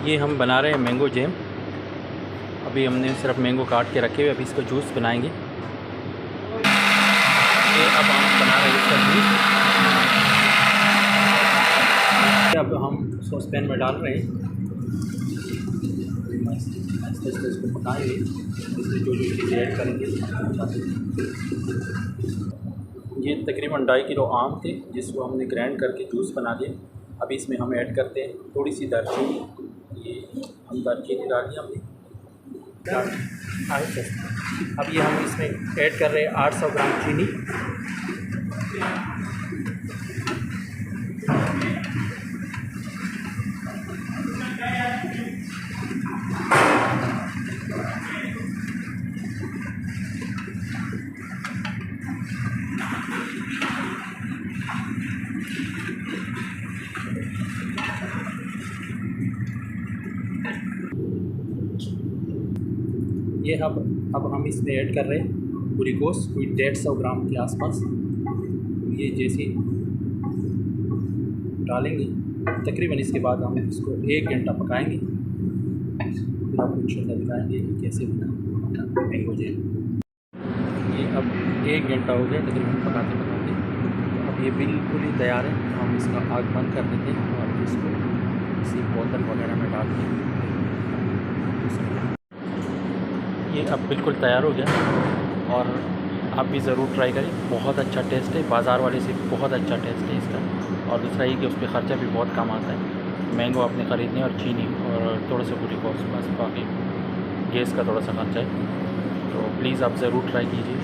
ये हम बना रहे हैं मैंगो जैम। अभी हमने सिर्फ मैंगो काट के रखे हुए, अभी इसका जूस बनाएंगे। ये अब हम बना रहे हैं इसका जूस। अब हम सॉस पैन में डाल रहे हैं, आस्ते आस्ते इसको पकाएंगे। इसमें जो चीज़ें ऐड करेंगे ये तकरीबन 2.5 किलो आम थे, जिसको हमने ग्राइंड करके जूस बना दिया। अभी इसमें हम ऐड करते हैं थोड़ी सी दालचीनी। ये हम दालचीनी डाल दिया हमने। अब ये हम इसमें ऐड कर रहे हैं 800 ग्राम चीनी। ये अब हम इसमें ऐड कर रहे हैं ग्लूकोज, कोई 150 ग्राम के आसपास। ये जैसे डालेंगे तकरीबन, इसके बाद हम इसको 1 घंटा पकाएंगे। फिर आपको इंशाल्लाह दिखाएंगे कि कैसे बना मैंगो जैम। ये अब 1 घंटा हो गया तकरीबन पकाते पकाते। अब ये बिल्कुल ही तैयार है। हम इसका आग बंद कर देते हैं और इसको किसी बोतल वगैरह में डाल दें। ये अब बिल्कुल तैयार हो गया और आप भी ज़रूर ट्राई करें। बहुत अच्छा टेस्ट है, बाज़ार वाले से बहुत अच्छा टेस्ट है इसका। और दूसरा ये कि उस पर ख़र्चा भी बहुत कम आता है। मैंगो आपने ख़रीदने और चीनी और थोड़ा सा ग्लूकोज, बस बाकी गैस का थोड़ा सा खर्चा है। तो प्लीज़ आप ज़रूर ट्राई कीजिए।